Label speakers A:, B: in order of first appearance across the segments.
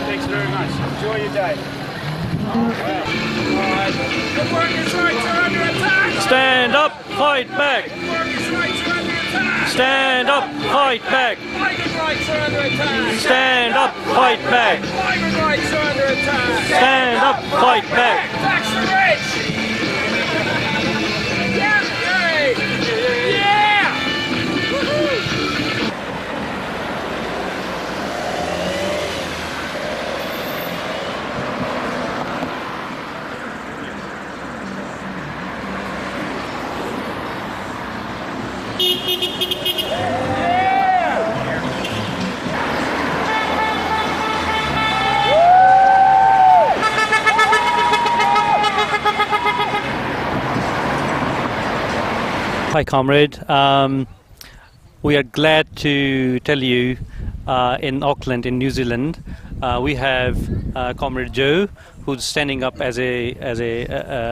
A: Thanks very much. Enjoy your day. Alright. The workers' rights are under attack!
B: Stand up, fight back!
A: Workers' rights are under attack!
B: Stand up, fight back!
A: Migrant rights are under attack!
B: Stand up, fight back!
A: Migrant rights are under attack!
B: Stand up, fight back!
A: Tax the rich! Yeah! Hey! Yeah!
B: Hi, comrade. We are glad to tell you in Auckland, in New Zealand, we have Comrade Joe, who's standing up as a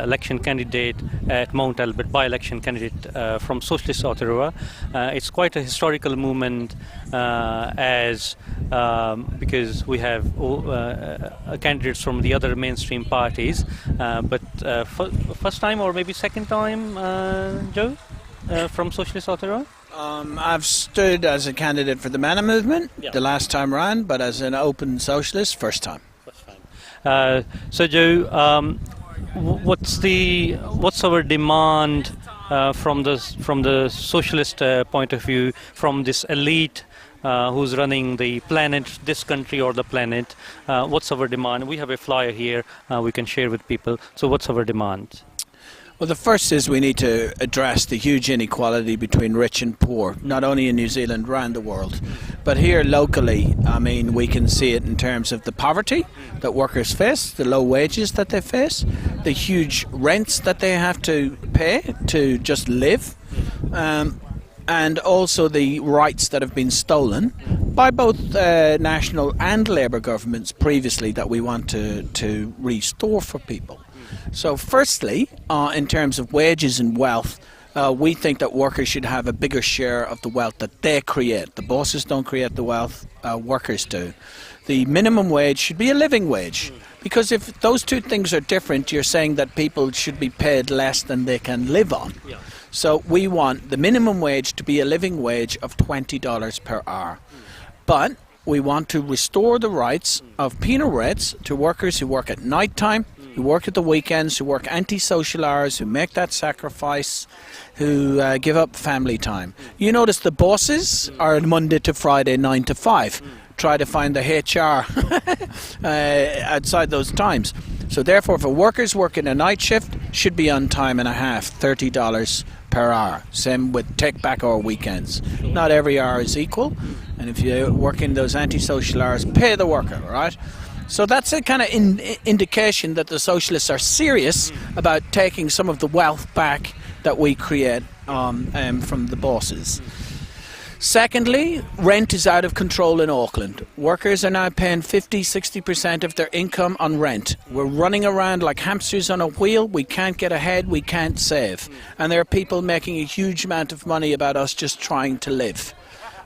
B: election candidate at Mount Albert, by-election candidate from Socialist Aotearoa. It's quite a historical movement because we have candidates from the other mainstream parties. But first time or maybe second time, Joe, from Socialist Aotearoa?
C: I've stood as a candidate for the Mana movement the last time round, but as an open socialist, first time.
B: So Joe, what's our demand from the socialist point of view, from this elite who's running the planet, this country or the planet? What's our demand? We have a flyer here we can share with people. So what's our demand?
C: Well, the first is we need to address the huge inequality between rich and poor, not only in New Zealand, around the world. But here locally, I mean, we can see it in terms of the poverty that workers face, the low wages that they face, the huge rents that they have to pay to just live, and also the rights that have been stolen by both national and Labour governments previously that we want to restore for people. So firstly, in terms of wages and wealth, we think that workers should have a bigger share of the wealth that they create. The bosses don't create the wealth, workers do. The minimum wage should be a living wage, because if those two things are different, you're saying that people should be paid less than they can live on. Yeah. So we want the minimum wage to be a living wage of $20 per hour. But we want to restore the rights of penal rates to workers who work at night time, who work at the weekends, who work anti-social hours, who make that sacrifice, who give up family time. You notice the bosses are Monday to Friday, 9 to 5. Try to find the HR outside those times. So therefore, if a worker's working a night shift, should be on time and a half, $30 per hour. Same with take-back or weekends. Not every hour is equal. And if you're working those anti-social hours, pay the worker, right? So that's a kind of indication that the socialists are serious about taking some of the wealth back that we create from the bosses. Secondly, rent is out of control in Auckland. Workers are now paying 50-60% of their income on rent. We're running around like hamsters on a wheel. We can't get ahead, we can't save. And there are people making a huge amount of money about us just trying to live.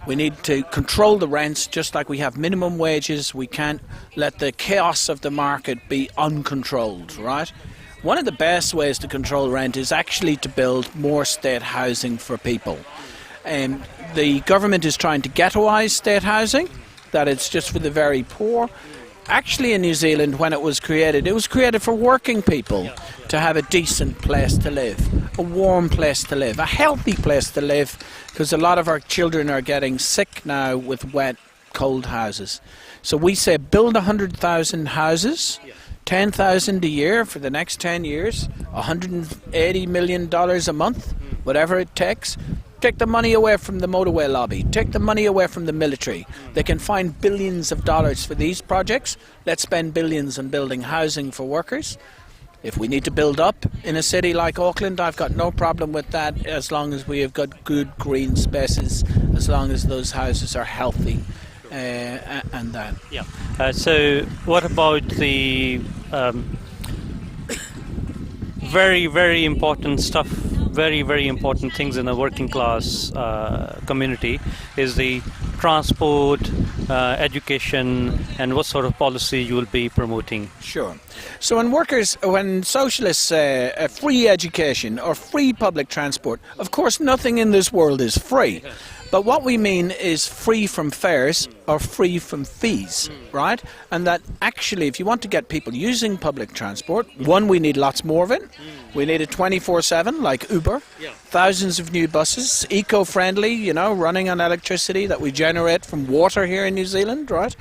C: We need to control the rents just like we have minimum wages. We can't let the chaos of the market be uncontrolled, right? One of the best ways to control rent is actually to build more state housing for people. The government is trying to ghettoise state housing, that it's just for the very poor. Actually in New Zealand, when it was created for working people to have a decent place to live, a warm place to live, a healthy place to live, because a lot of our children are getting sick now with wet, cold houses. So we say build 100,000 houses, 10,000 a year for the next 10 years, $180 million a month, whatever it takes. Take the money away from the motorway lobby. Take the money away from the military. They can find billions of dollars for these projects. Let's spend billions on building housing for workers. If we need to build up in a city like Auckland, I've got no problem with that, as long as we have got good green spaces, as long as those houses are healthy. and that.
B: Yeah. So what about the very, very important stuff, very, very important things in the working class community is the transport, education, and what sort of policy you will be promoting?
C: Sure. So when socialists say free education or free public transport, of course nothing in this world is free. But what we mean is free from fares or free from fees, right? And that actually, if you want to get people using public transport, one, we need lots more of it. We need it 24/7, like Uber. Thousands of new buses, eco-friendly, you know, running on electricity that we generate from water here in New Zealand, right?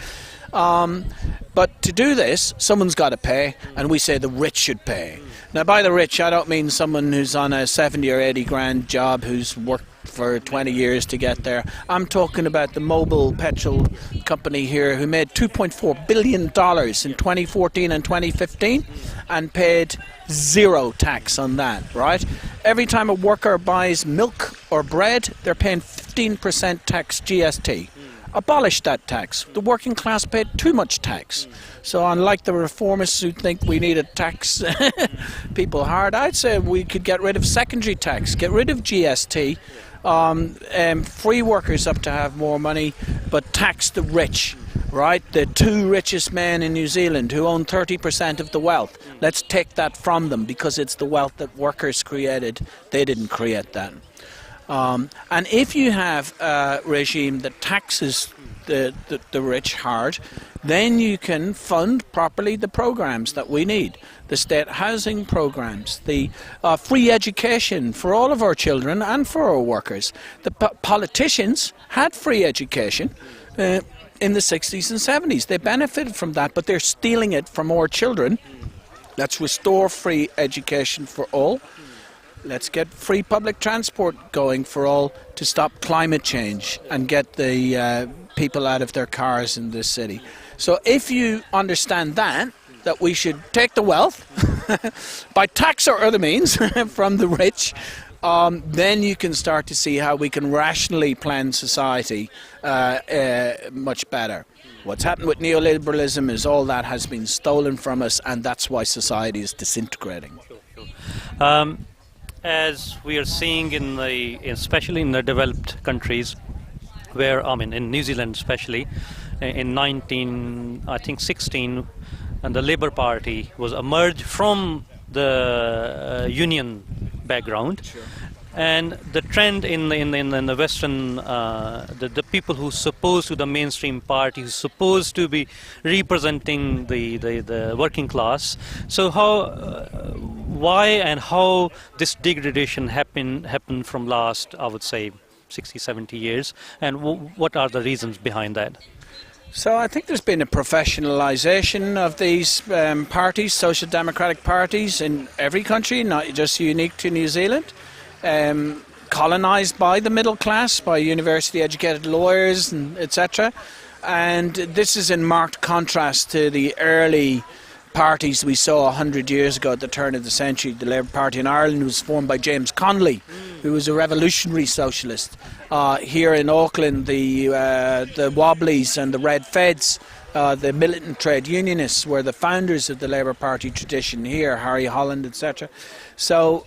C: But to do this, someone's got to pay, and we say the rich should pay. Now, by the rich, I don't mean someone who's on a 70 or 80 grand job who's worked for 20 years to get there. I'm talking about the mobile petrol company here who made $2.4 billion in 2014 and 2015 and paid zero tax on that, right? Every time a worker buys milk or bread, they're paying 15% tax GST. Abolish that tax. The working class paid too much tax. So unlike the reformists who think we need to tax people hard, I'd say we could get rid of secondary tax, get rid of GST, free workers up to have more money, but tax the rich, right? The two richest men in New Zealand who own 30% of the wealth. Let's take that from them because it's the wealth that workers created. They didn't create that. And if you have a regime that taxes the rich hard, then you can fund properly the programs that we need. The state housing programs, the free education for all of our children and for our workers. The politicians had free education in the 60s and 70s. They benefited from that, but they're stealing it from our children. Let's restore free education for all. Let's get free public transport going for all to stop climate change and get the people out of their cars in this city. So if you understand that we should take the wealth by tax or other means from the rich, then you can start to see how we can rationally plan society much better. What's happened with neoliberalism is all that has been stolen from us, and that's why society is disintegrating.
B: As we are seeing especially in the developed countries, where in New Zealand especially, in 1916, and the Labour Party was emerged from the union background. Sure. And the trend in the Western, the people who supposed to the mainstream party, who supposed to be representing the working class. So why and how this degradation happened from last, I would say, 60, 70 years, and what are the reasons behind that?
C: So I think there's been a professionalisation of these parties, social democratic parties, in every country, not just unique to New Zealand. Colonised by the middle class, by university-educated lawyers, and etc. And this is in marked contrast to the early parties we saw 100 years ago at the turn of the century. The Labour Party in Ireland was formed by James Connolly, who was a revolutionary socialist. Here in Auckland, the Wobblies and the Red Feds, the militant trade unionists, were the founders of the Labour Party tradition here, Harry Holland, etc. So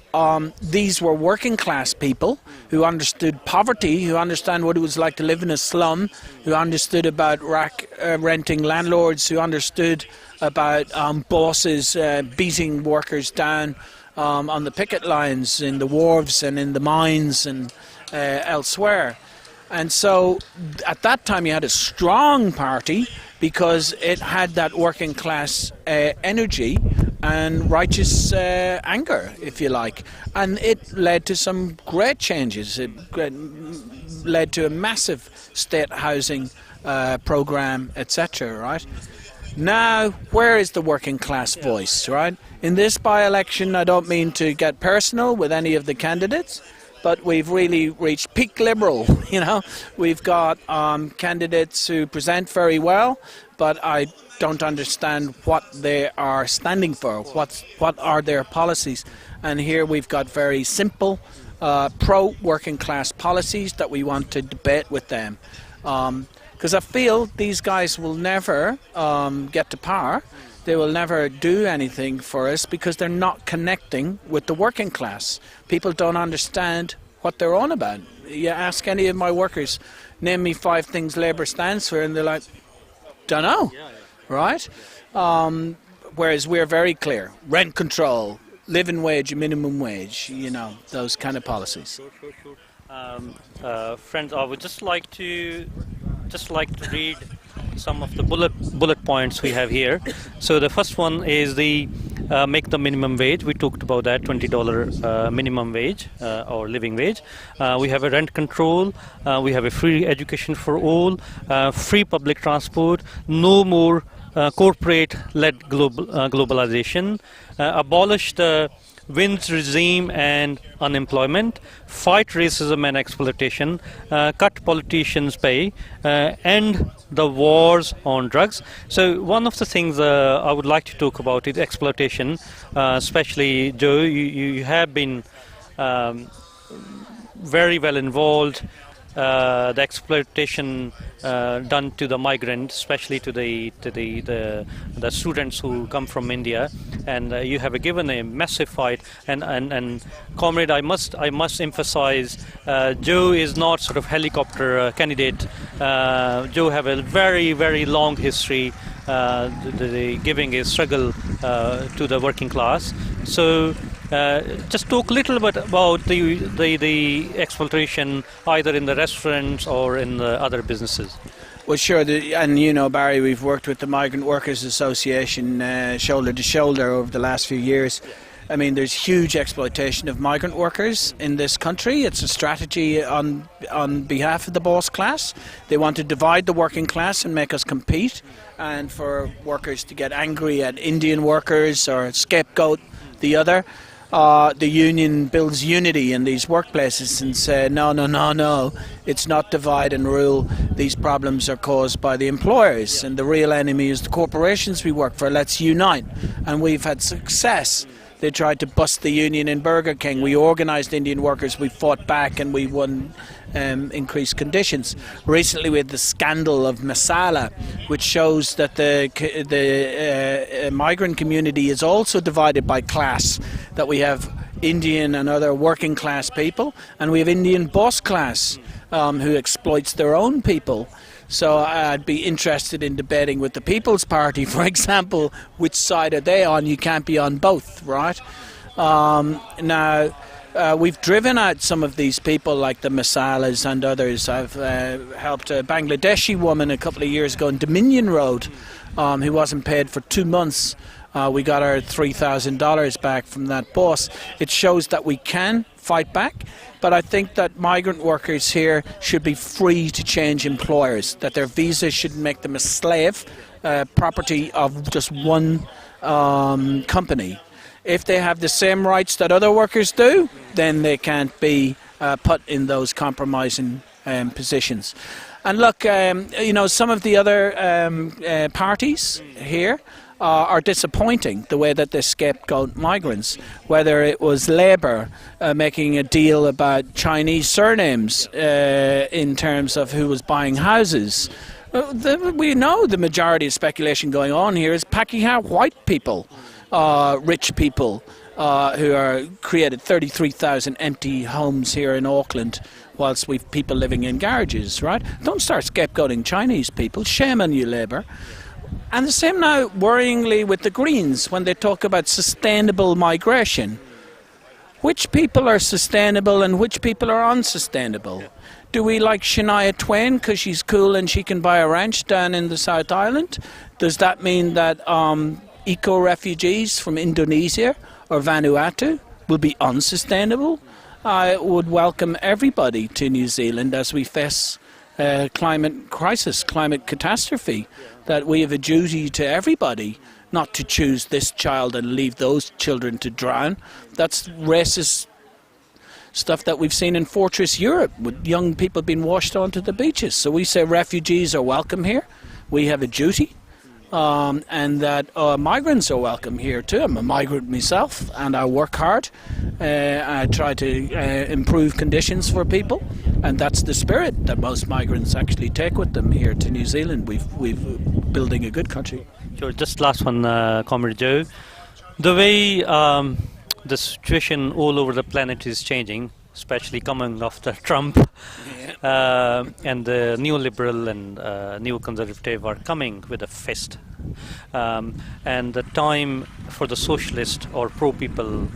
C: these were working class people who understood poverty, who understand what it was like to live in a slum, who understood about renting landlords, who understood about bosses beating workers down on the picket lines in the wharves and in the mines and elsewhere. And so at that time you had a strong party because it had that working class energy and righteous anger, if you like. And it led to some great changes. It led to a massive state housing program, etc., right? Now, where is the working class voice, right? In this by-election, I don't mean to get personal with any of the candidates, but we've really reached peak liberal, you know. We've got candidates who present very well, but I don't understand what they are standing for, what are their policies. And here we've got very simple pro-working class policies that we want to debate with them. Because I feel these guys will never get to power. They will never do anything for us because they're not connecting with the working class. People don't understand what they're on about. You ask any of my workers, name me 5 things Labour stands for, and they're like, don't know, right? Whereas we're very clear. Rent control, living wage, minimum wage, you know, those kind of policies.
B: Friends, I would just like to read some of the bullet points we have here. So the first one is the make the minimum wage. We talked about that, $20 minimum wage or living wage. We have a rent control. We have a free education for all, free public transport, no more corporate-led globalization, abolish the wins regime and unemployment, fight racism and exploitation, cut politicians' pay, end the wars on drugs. So one of the things I would like to talk about is exploitation, especially Joe, you have been very well involved. The exploitation done to the migrants, especially to the students who come from India, and you have given a massive fight. And comrade, I must emphasize, Joe is not sort of helicopter candidate. Joe have a very long history, giving a struggle to the working class. So. Just talk a little bit about the exploitation either in the restaurants or in the other businesses.
C: Well, sure, and you know, Barry, we've worked with the Migrant Workers Association shoulder to shoulder over the last few years. I mean, there's huge exploitation of migrant workers in this country. It's a strategy on behalf of the boss class. They want to divide the working class and make us compete, and for workers to get angry at Indian workers or scapegoat the other. The union builds unity in these workplaces and say, no, it's not divide and rule. These problems are caused by the employers, and the real enemy is the corporations we work for. Let's unite. And we've had success. They tried to bust the union in Burger King. We organised Indian workers, we fought back, and we won increased conditions. Recently we had the scandal of masala, which shows that the migrant community is also divided by class, that we have Indian and other working class people, and we have Indian boss class who exploits their own people. So I'd be interested in debating with the People's Party, for example, which side are they on? You can't be on both, right? Now, we've driven out some of these people like the Masalas and others. I've helped a Bangladeshi woman a couple of years ago on Dominion Road who wasn't paid for 2 months. We got our $3,000 back from that boss. It shows that we can fight back, but I think that migrant workers here should be free to change employers, that their visa shouldn't make them a slave, property of just one company. If they have the same rights that other workers do, then they can't be put in those compromising positions. And look, you know, some of the other parties here are disappointing, the way that they scapegoat migrants, whether it was Labour making a deal about Chinese surnames in terms of who was buying houses. We know the majority of speculation going on here is Pakeha white people, rich people who are created 33,000 empty homes here in Auckland whilst we've people living in garages, right? Don't start scapegoating Chinese people. Shame on you, Labour. And the same now, worryingly, with the Greens when they talk about sustainable migration. Which people are sustainable and which people are unsustainable? Do we like Shania Twain because she's cool and she can buy a ranch down in the South Island? Does that mean that eco-refugees from Indonesia or Vanuatu will be unsustainable? I would welcome everybody to New Zealand as we face climate crisis, climate catastrophe, that we have a duty to everybody not to choose this child and leave those children to drown. That's racist stuff that we've seen in Fortress Europe, with young people being washed onto the beaches. So we say refugees are welcome here. We have a duty. And that migrants are welcome here too. I'm a migrant myself and I work hard. I try to improve conditions for people. and that's the spirit that most migrants actually take with them here to New Zealand. We've building a good country.
B: Sure. Just last one, Comrade Joe. The way the situation all over the planet is changing, especially coming after Trump, and the neoliberal and neoconservative are coming with a fist. And the time for the socialist or pro-people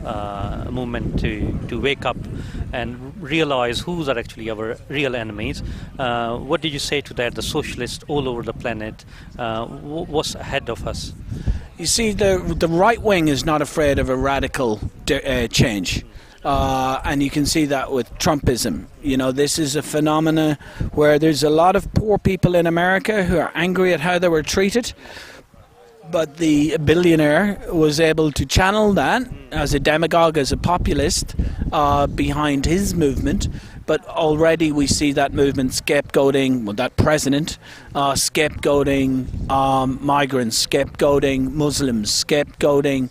B: movement to wake up and realize who's are actually our real enemies. What did you say to that? The socialists all over the planet, what's ahead of us?
C: You see, the right wing is not afraid of a radical change. And you can see that with Trumpism. You know, this is a phenomena where there's a lot of poor people in America who are angry at how they were treated. But the billionaire was able to channel that as a demagogue, as a populist, behind his movement. But already we see that movement scapegoating, well, that president, scapegoating migrants, scapegoating Muslims, scapegoating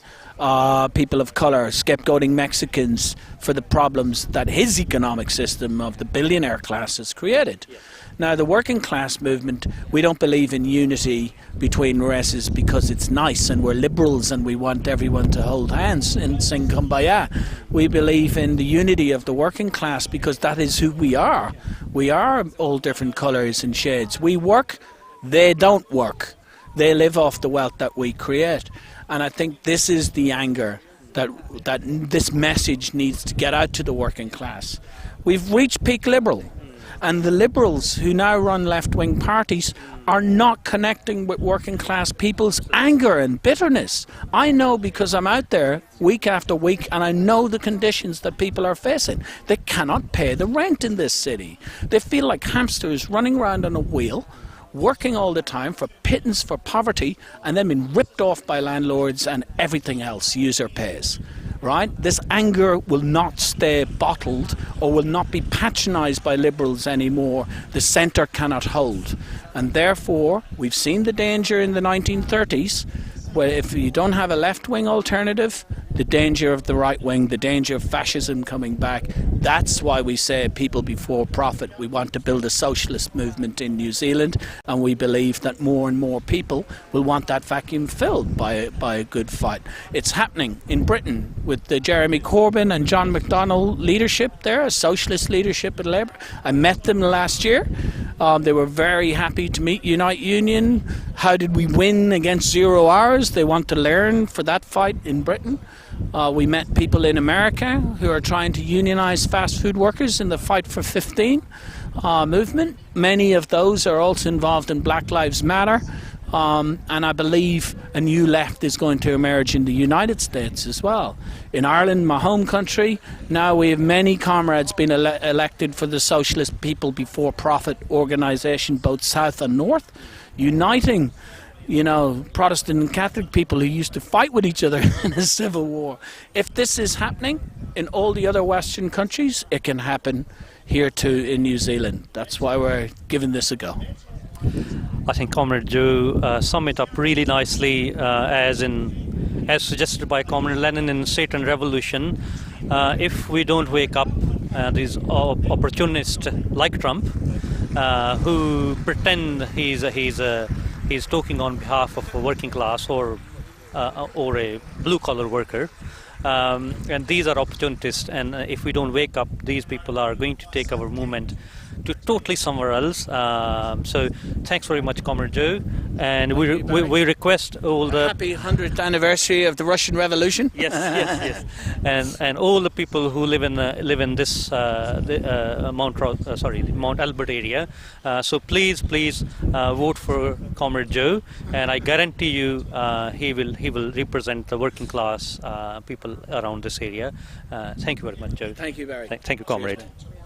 C: people of colour, scapegoating Mexicans for the problems that his economic system of the billionaire class has created. Now, the working class movement, we don't believe in unity between races because it's nice and we're liberals and we want everyone to hold hands and sing Kumbaya. We believe in the unity of the working class because that is who we are. We are all different colours and shades. We work, they don't work. They live off the wealth that we create. And I think this is the anger that this message needs to get out to the working class. We've reached peak liberal. And the liberals who now run left-wing parties are not connecting with working class people's anger and bitterness. I know because I'm out there week after week and I know the conditions that people are facing. They cannot pay the rent in this city. They feel like hamsters running around on a wheel, working all the time for pittance for poverty and then being ripped off by landlords and everything else user pays. Right? This anger will not stay bottled or will not be patronised by liberals anymore. The centre cannot hold. And therefore, we've seen the danger in the 1930s, where if you don't have a left-wing alternative, the danger of the right wing, the danger of fascism coming back. That's why we say people before profit. We want to build a socialist movement in New Zealand, and we believe that more and more people will want that vacuum filled by a good fight. It's happening in Britain with the Jeremy Corbyn and John McDonnell leadership there, a socialist leadership at Labour. I met them last year. They were very happy to meet Unite Union. How did we win against 0 hours? They want to learn for that fight in Britain. We met people in America who are trying to unionize fast food workers in the Fight for 15 movement. Many of those are also involved in Black Lives Matter. And I believe a new left is going to emerge in the United States as well. In Ireland, my home country, now we have many comrades being elected for the Socialist People Before Profit organisation, both south and north, uniting, you know, Protestant and Catholic people who used to fight with each other in a civil war. If this is happening in all the other Western countries, it can happen here too in New Zealand. That's why we're giving this a go.
B: I think Comrade Joe summed it up really nicely, as suggested by Comrade Lenin in State and Revolution. If we don't wake up, these opportunists like Trump, who pretend he's talking on behalf of a working class or a blue-collar worker, and these are opportunists. And if we don't wake up, these people are going to take our movement to totally somewhere else. So thanks very much, Comrade Joe, and we request all the
C: happy 100th anniversary of the Russian Revolution.
B: Yes. And all the people who live in this Mount Albert area. So please vote for Comrade Joe, and I guarantee you he will represent the working class people around this area. Thank you very much, Joe.
C: Thank you, Barry.
B: Thank you, Comrade.
C: Cheers,